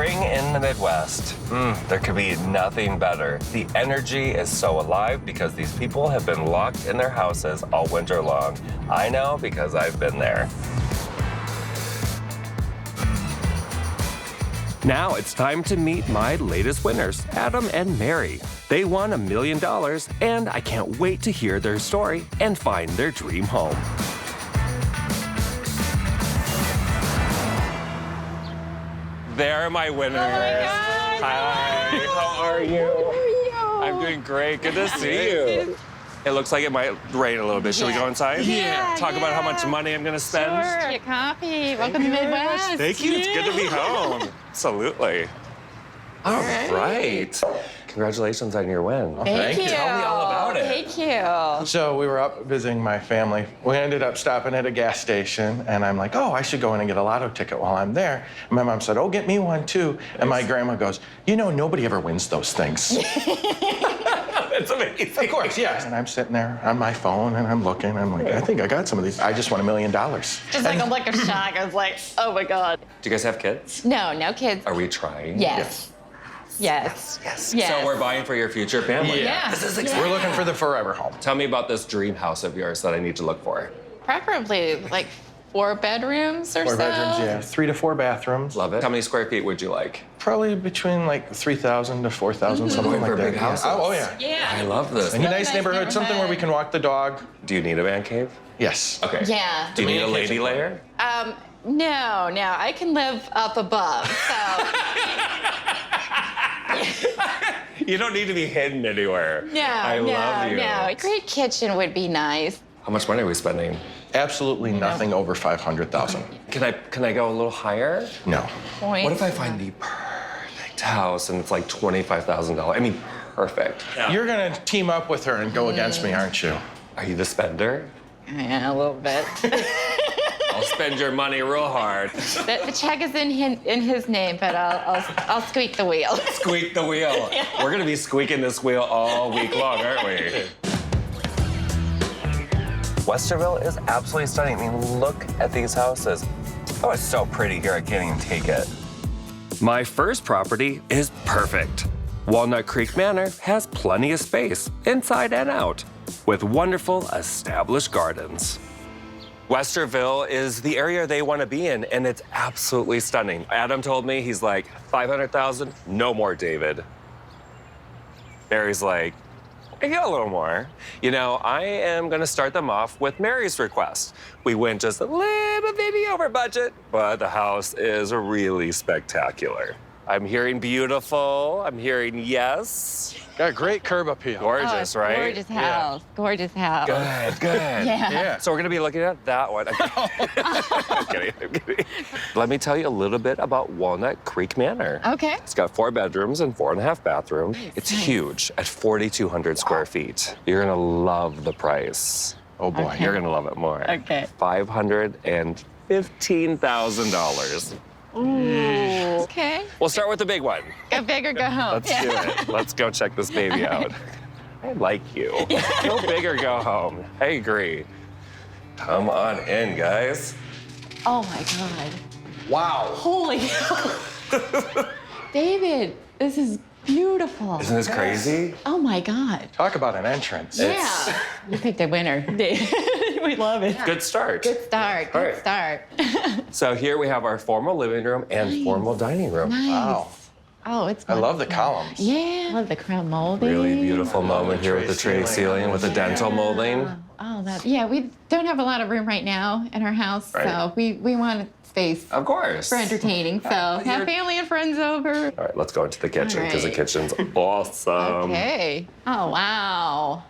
Spring in the Midwest. There could be nothing better. The energy is so alive because these people have been locked in their houses all winter long. I know because I've been there. Now it's time to meet my latest winners, Adam and Mary. They won $1 million, and I can't wait to hear their story and find their dream home. There are my winners. Oh my God. Hi, how are you? I'm doing great. Good to see you. It looks like it might rain a little bit. Should we go inside? Yeah. Talk about how much money I'm going to spend? Sure. Get coffee. Welcome to Midwest. Thank you. It's good to be home. Absolutely. All right. Congratulations on your win. Thank you. Tell me all about it. Thank you. So we were up visiting my family. We ended up stopping at a gas station, and I'm like, oh, I should go in and get a lotto ticket while I'm there. And my mom said, oh, get me one too. And my grandma goes, you know, nobody ever wins those things. That's amazing. Of course, yes. And I'm sitting there on my phone, and I'm looking. I'm like, I think I got some of these. I just won $1 million. Just like a lick of shock. I was like, oh my God. Do you guys have kids? No kids. Are we trying? Yes. Yes. Yes. Yes. So we're buying for your future family? Yeah. This is Yeah. exciting. We're looking for the forever home. Tell me about this dream house of yours that I need to look for. Preferably like 4 bedrooms or 4 so. bedrooms, yeah. 3 to 4 bathrooms. Love it. How many square feet would you like? Probably between like 3,000 to 4,000, something Going like for that. big houses. Yeah. Oh, yeah. Yeah. I love this. And a Really nice nice neighborhood, something where we can walk the dog. Do you need a man cave? Yes. Okay. Yeah. Do you need a lady kitchen. layer? No. I can live up above. So You don't need to be hidden anywhere. no. I love you. No. A great kitchen would be nice. How much money are we spending? Absolutely nothing over 500,000. Can I go a little higher? No. Point. What if I find the perfect house and it's like $25,000? I mean, perfect. You're gonna team up with her and go against me, aren't you? Are you the spender? Yeah, a little bit. I'll spend your money real hard. The check is in his name, but I'll squeak the wheel. Squeak the wheel. We're gonna be squeaking this wheel all week long, aren't we? Westerville is absolutely stunning. I mean, look at these houses. Oh, it's so pretty here. I can't even take it. My first property is perfect. Walnut Creek Manor has plenty of space, inside and out, with wonderful established gardens. Westerville is the area they want to be in, and it's absolutely stunning. Adam told me, he's like, 500,000, no more, David. Mary's like, I get a little more. You know, I am going to start them off with Mary's request. We went just a little baby over budget, but the house is really spectacular. I'm hearing beautiful. I'm hearing yes. Got great curb appeal. Gorgeous, right? Gorgeous house. Gorgeous house. Good. Yeah. Yeah. So we're gonna be looking at that one. I'm kidding. Let me tell you a little bit about Walnut Creek Manor. Okay. It's got 4 bedrooms and 4.5 bathrooms. It's huge at 4,200 square feet. You're gonna love the price. Oh, boy. Okay. You're gonna love it more. Okay. $515,000. Ooh. Okay. We'll start with the big one. Go big or go home. Let's do it. Let's go check this baby out. I like you. Go big or go home. I agree. Come on in, guys. Oh my God. Wow. Holy hell. David, this is beautiful. Isn't this crazy? Oh my God. Talk about an entrance. Yeah. You picked a winner. We love it. Good start. Good start. All Good right. start. So here we have our formal living room and formal dining room. Nice. Wow. Oh, it's I love the wonderful. columns. Yeah. Love the crown molding. Really beautiful moment here with the tray ceiling with the dental molding. Oh, yeah, we don't have a lot of room right now in our house, Right. so we want space Of course. for entertaining. So have family and friends over. All right, let's go into the kitchen because the right. kitchen's awesome. Okay. Oh, wow.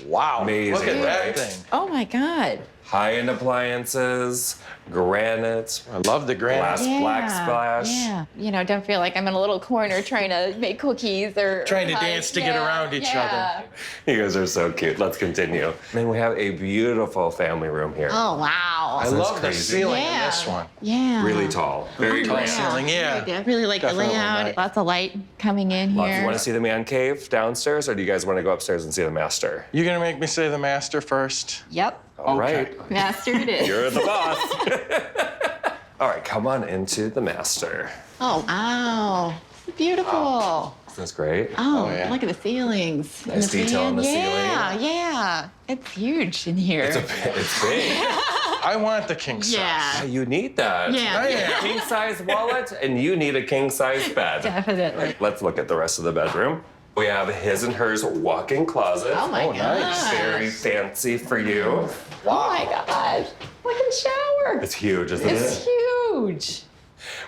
Wow. Amazing, Look at right? that thing. Oh my God. High-end appliances, granite, I love the granite. glass black splash. Yeah. You know, don't feel like I'm in a little corner trying to make cookies or Trying to pies. dance to get around each other. You guys are so cute. Let's continue. Then we have a beautiful family room here. Oh, wow. I Isn't this love the crazy? ceiling in Yeah. this one. Yeah. Really tall. Very Tall grand. ceiling, yeah. I really like Definitely the layout. nice. Lots of light coming in Love, here. you want to see the man cave downstairs, or do you guys want to go upstairs and see the master? You gonna make me say the master first? Yep. All Okay. right. Master it is. You're the boss. All right, come on into the master. Oh, wow. Beautiful. Isn't this great? Oh, yeah. look at the ceilings. Nice detail on the ceiling. Yeah. It's huge in here. It's big. I want the king size. Yeah. You need that. Yeah. I am. King size wallet, and you need a king size bed. Definitely. Let's look at the rest of the bedroom. We have his and hers walk-in closet. Oh my gosh. Very fancy for you. Oh my gosh. Look at the shower. It's huge, isn't It's it? huge.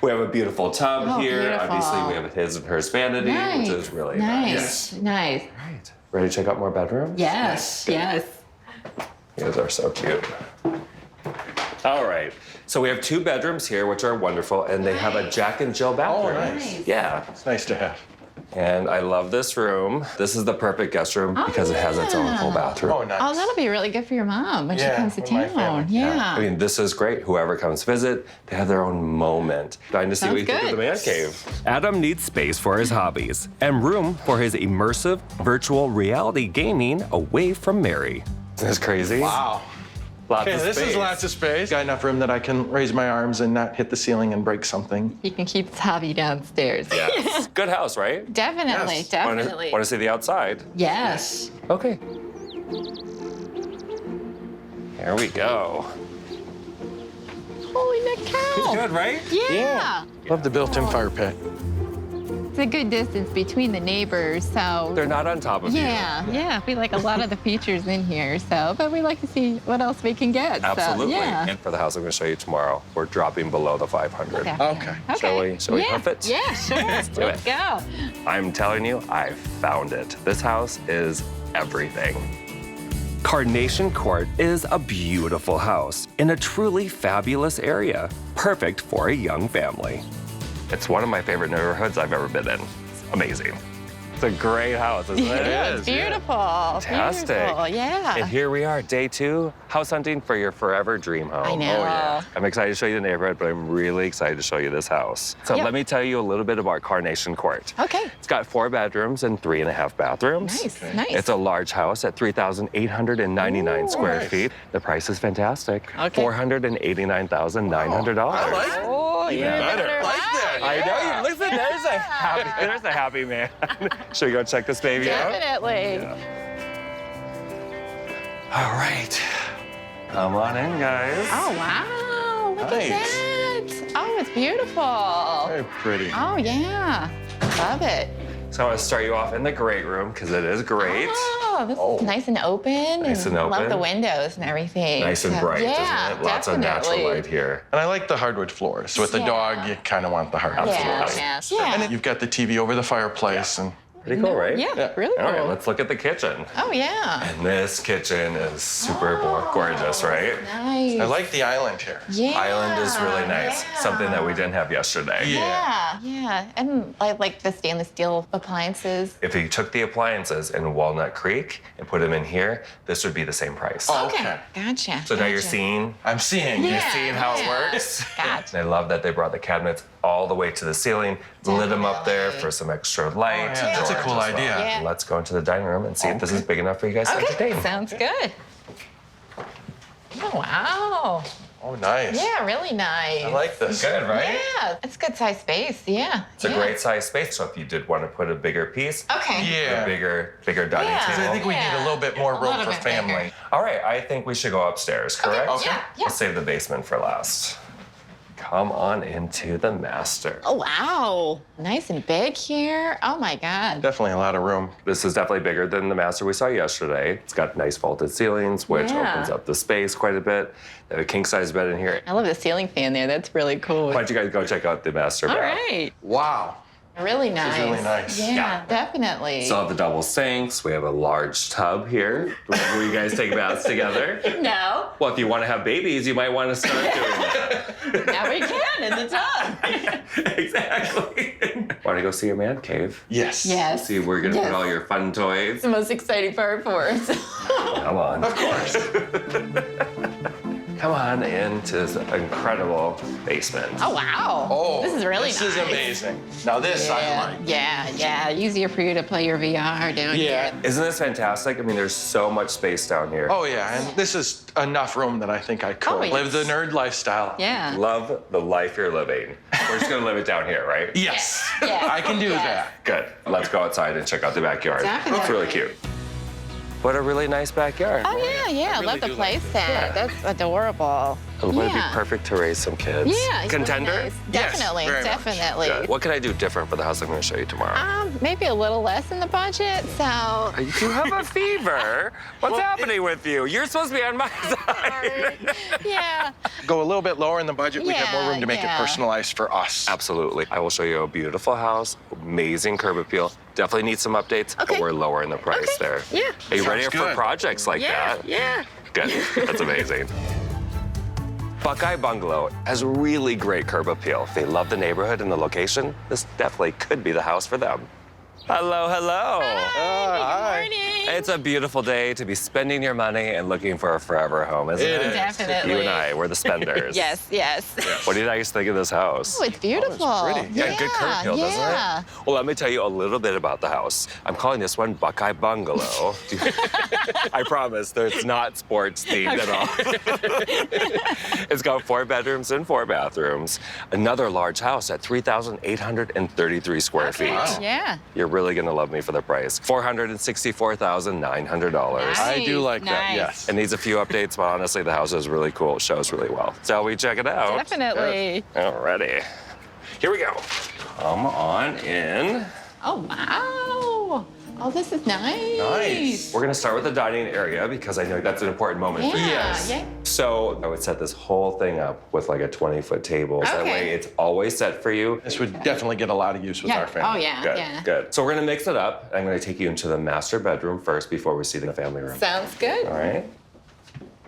We have a beautiful tub Oh, here. beautiful. Obviously, we have his and hers vanity, which is really nice. Nice. Right. Ready to check out more bedrooms? Yes. You guys are so cute. All right. So we have 2 bedrooms here, which are wonderful, and they have a Jack and Jill bathroom. Oh, nice. Yeah. It's nice to have. And I love this room. This is the perfect guest room because it has its own full bathroom. Oh, nice. Oh, that'll be really good for your mom when she Yeah, comes to with my town. family. Yeah. I mean, this is great. Whoever comes visit, they have their own moment. Dying to see what you Sounds think of the good. man cave. Adam needs space for his hobbies and room for his immersive virtual reality gaming away from Mary. Isn't this crazy? Wow. Lots Okay, of this space. is lots of space. Got enough room that I can raise my arms and not hit the ceiling and break something. You can keep this hobby downstairs. Yes. Good house, right? Definitely. Yes. Definitely. Want to see the outside? Yes. Okay. There we go. Holy cow. Good, right? Yeah. Love the built-in fire pit. It's a good distance between the neighbors, so. They're not on top of you. Yeah. We like a lot of the features in here, so, but we like to see what else we can get. Absolutely. So, yeah. And for the house I'm going to show you tomorrow, we're dropping below the 500. Okay. Shall we huff it? Yeah, sure. Let's do it. go. I'm telling you, I found it. This house is everything. Carnation Court is a beautiful house in a truly fabulous area, perfect for a young family. It's one of my favorite neighborhoods I've ever been in. It's amazing. It's a great house, isn't it? Yeah, it's beautiful. Fantastic. Beautiful, yeah. And here we are, day 2, house hunting for your forever dream home. I know. Oh, yeah. I'm excited to show you the neighborhood, but I'm really excited to show you this house. So Yep. let me tell you a little bit about Carnation Court. Okay. It's got 4 bedrooms and 3.5 bathrooms. Nice. It's a large house at 3,899 square nice. feet. The price is fantastic. Okay. $489,900. I like it. Oh, Even yeah. better. Like that. I know. Listen, there's a happy man. Should we go check this baby out? Definitely. All right. Come on in, guys. Oh, wow. Look Nice. at that. Oh, it's beautiful. Very pretty. Oh, yeah. Love it. So I want to start you off in the great room because it is great. Oh, this is nice and open. Nice and Love open. the windows and everything. Nice and So, bright, yeah, isn't it? Lots of natural definitely. light here. And I like the hardwood floors. With the Yeah. dog, you kind of want the hardwood Yeah, floors. yeah. And then you've got the TV over the fireplace. And Pretty cool, right? Yeah, really All right, cool. let's look at the kitchen. Oh, yeah. And this kitchen is super gorgeous, right? Nice. I like the island here. Yeah. Island is really nice. Yeah. Something that we didn't have yesterday. Yeah. And I like the stainless steel appliances. If you took the appliances in Walnut Creek and put them in here, this would be the same price. Oh, okay. Gotcha. So now you're gotcha. seeing I'm seeing you. Yeah. seeing how it works. Gotcha. And I love that they brought the cabinets all the way to the ceiling, lit them up there for some extra light. Oh, yeah, that's a George cool as well. idea. Yeah. Let's go into the dining room and see if this is big enough for you guys to Okay, entertain. sounds good. Oh, wow. Oh, nice. Yeah, really nice. I like this. Good, right? Yeah, it's good size space. Yeah. It's a great size space, so if you did want to put a bigger piece, Okay. Yeah. a bigger dining Yeah. table. I think we need a little bit more A room little for bit family. bigger. All right, I think we should go upstairs, correct? Okay, yeah. Let's save the basement for last. Come on into the master. Oh, wow. Nice and big here. Oh, my God. Definitely a lot of room. This is definitely bigger than the master we saw yesterday. It's got nice vaulted ceilings, which Yeah. opens up the space quite a bit. They have a king-size bed in here. I love the ceiling fan there. That's really cool. Why don't you guys go check out the master All bath? right. Wow. Really nice. really nice. Yeah, definitely. Still have the double sinks. We have a large tub here. Will you guys take baths together? No, Well, if you want to have babies, you might want to start doing that. now we can in the tub. Exactly. Want to go see your man cave? Yes. Yes. See where you're going to Yes. put all your fun toys? It's the most exciting part for us. Come on. Of course. Come on into this incredible basement. Oh, wow. This is really this nice. is amazing. Now this I like. Yeah. Easier for you to play your VR down here. Isn't this fantastic? I mean, there's so much space down here. Oh yeah, and this is enough room that I think I could yes. live the nerd lifestyle. Yeah. Love the life you're living. We're just gonna live it down here, right? Yes. Yeah. I can do that. Good. Let's go outside and check out the backyard. Definitely. It's really cute. What a really nice backyard. Oh, yeah. I love the place set. That's adorable. It would be perfect to raise some kids. Yeah. it's Contender? Really nice. Yes, Definitely. very much. Definitely. Good. What can I do different for the house I'm going to show you tomorrow? Maybe a little less in the budget, so. You have a fever. What's happening with you? You're supposed to be on my side. Yeah. Go a little bit lower in the budget. We have more room to make it Yeah. personalized for us. Absolutely. I will show you a beautiful house, amazing curb appeal. Definitely need some updates, but Okay. we're lower in the price there. Yeah. Are you ready Sounds for good. projects like that? Yeah. Good. That's amazing. Buckeye Bungalow has really great curb appeal. If they love the neighborhood and the location, this definitely could be the house for them. Hello. Hi. Good morning. It's a beautiful day to be spending your money and looking for a forever home, isn't It it? is. Definitely. You and I, we're the spenders. Yes. What do you guys think of this house? Oh, it's beautiful. pretty. Yeah, good curb appeal, doesn't it? Well, let me tell you a little bit about the house. I'm calling this one Buckeye Bungalow. I promise it's not sports themed at all. It's got 4 bedrooms and 4 bathrooms. Another large house at 3,833 square feet. Yeah. You're really gonna love me for the price. $464,900. I do like that, Nice. yes. It needs a few updates, but honestly, the house is really cool. It shows really well. Shall we check it out? Definitely. Alrighty. Here we go. Come on in. Oh, wow. Oh, this is nice. Nice. We're gonna start with the dining area because I know that's an important moment for you. Yes. Yeah. So I would set this whole thing up with like a 20-foot table. So that Okay. way it's always set for you. This would definitely get a lot of use with Yeah. our family. Oh, yeah. Good, Yeah. good. So we're gonna mix it up. I'm gonna take you into the master bedroom first before we see the family room. Sounds good. All right?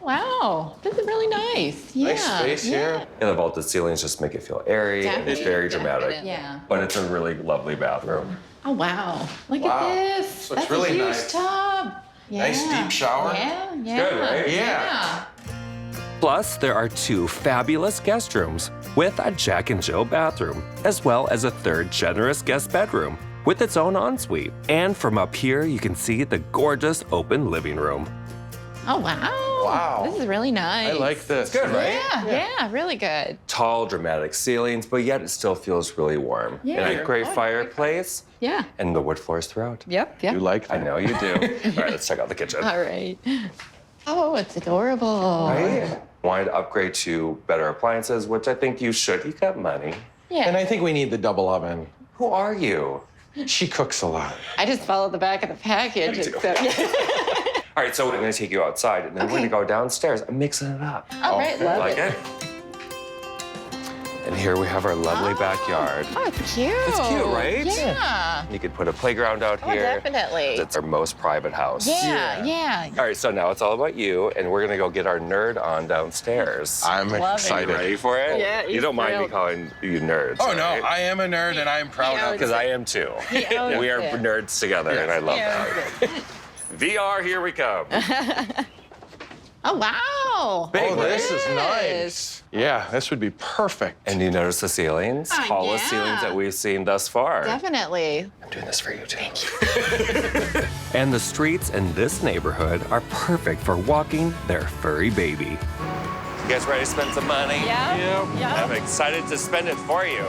Wow. This is really nice. Yeah. Nice space here. And the vaulted ceilings just make it feel airy and it's very dramatic. Yeah. But it's a really lovely bathroom. Oh, wow. Look Wow. at this. Looks That's really a huge nice. tub. Nice Yeah. deep shower. Yeah. good, right? Yeah. Plus, there are 2 fabulous guest rooms with a Jack and Jill bathroom, as well as a 3rd generous guest bedroom with its own ensuite. And from up here, you can see the gorgeous open living room. Oh, wow. Wow. This is really nice. I like this. Good, right? Yeah, really good. Tall, dramatic ceilings, but yet it still feels really warm. Yeah. And a great fireplace, Yeah. and the wood floors throughout. Yep. You like I that? know you do. All right, let's check out the kitchen. All right. Oh, it's adorable. Right? Wanted to upgrade to better appliances, which I think you should. You got money. Yeah. And I think we need the double oven. Who are you? She cooks a lot. I just followed the back of the package. Me too. except- All right, so I'm gonna take you outside, and then we're Okay. gonna go downstairs. I'm mixing it up. All right, love Like it? And here we have our lovely backyard. Oh, it's cute. It's cute, right? Yeah. You could put a playground out Oh, here. definitely. It's our most private house. Yeah. All right, so now it's all about you, and we're gonna go get our nerd on downstairs. I'm Love it. excited. Ready for it? Yeah, You he's don't mind me thrilled. calling you nerds, Oh no, right? I am a nerd and I am proud of it. Because I am too. owns We are it. nerds together, and I love Yeah. that. VR, here we come. Oh, wow. Big, Oh, this is Yes. nice. Yeah, this would be perfect. And you notice the ceilings? Oh, Tallest yeah. ceilings that we've seen thus far. Definitely. I'm doing this for you too. And the streets in this neighborhood are perfect for walking their furry baby. You guys ready to spend some money? Yeah. I'm excited to spend it for you.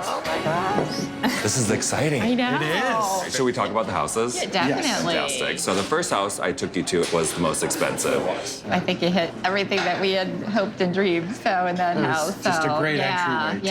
Oh, my gosh. This is exciting. I know. It Should we talk about the houses? Yeah, definitely. Fantastic. So the first house I took you to was the most expensive. I think you hit everything that we had hoped and dreamed so in that house. just a so, great yeah, entryway, too.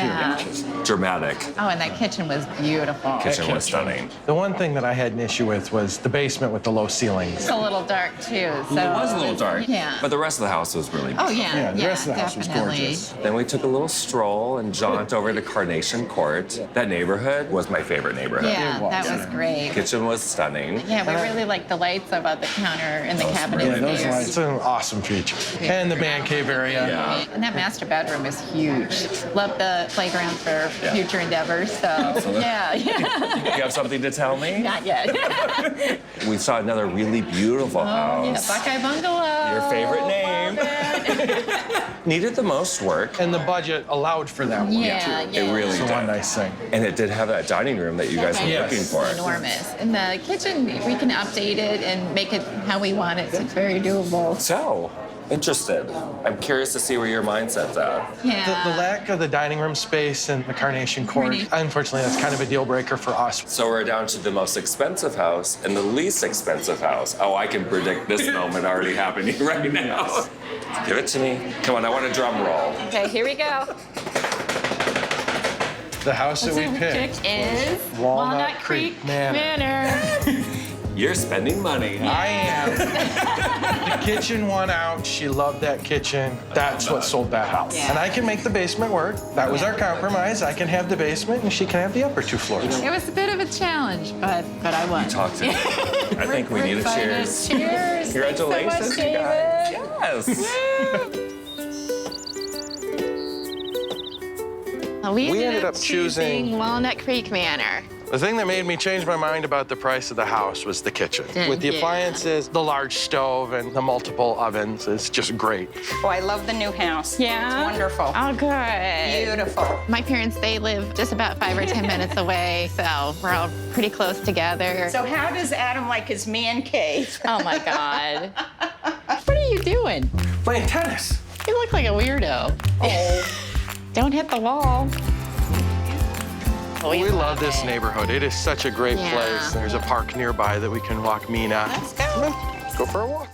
yeah. Dramatic. Oh, and that kitchen was beautiful. Kitchen was stunning. The one thing that I had an issue with was the basement with the low ceilings. It's a little dark too. So It was a little dark. Yeah. But the rest of the house was really Oh yeah. Yeah, the rest of the house was definitely. gorgeous. Then we took a little stroll and jaunt over to Carnation Court. That neighborhood was my favorite neighborhood. Yeah, It was. that was great. Kitchen was stunning. Yeah, we really liked the lights above the counter and the cabinets really Those there. lights, it's an awesome feature. And the man cave area. Yeah. And that master bedroom is huge. Love the playground for future endeavors. So yeah. You have something to tell me? Not yet. We saw another really beautiful Yeah, house. Buckeye Bungalow. Your favorite name. time. Needed the most work. And the budget allowed for that one, Yeah, too. yeah. It really So did. one nice thing. And it did have that dining room that you guys were Yes. looking for. Enormous. And the kitchen, we can update it and make it how we want it. So it's very doable. So, interested. I'm curious to see where your mindset's at. Yeah. The lack of the dining room space and the carnation court, unfortunately, that's kind of a deal breaker for us. So we're down to the most expensive house and the least expensive house. Oh, I can predict this moment already happening right now. Give it to me. Come on, I want a drum roll. Okay, here we go. The house that we picked is Walnut Creek Manor. You're spending money. I am. The kitchen won out. She loved that kitchen. That's what sold that house. Yeah. And I can make the basement work. That was our compromise. I can have the basement and she can have the upper 2 floors. It was a bit of a challenge, but I won. Talk to me. I think we need a cheers. Cheers. Congratulations, Thanks so much, you guys. David. Yes. We ended up choosing Walnut Creek Manor. The thing that made me change my mind about the price of the house was the kitchen. With the Yeah. appliances, the large stove, and the multiple ovens, it's just great. Oh, I love the new house. Yeah? It's wonderful. Oh, good. Beautiful. My parents, they live just about 5 or 10 minutes away, so we're all pretty close together. So how does Adam like his man cave? Oh, my God. What are you doing? Playing tennis. You look like a weirdo. Oh. Don't hit the wall. We love this neighborhood. It is such a great Yeah. place. There's a park nearby that we can walk Mina. Let's go. Come on, let's go for a walk.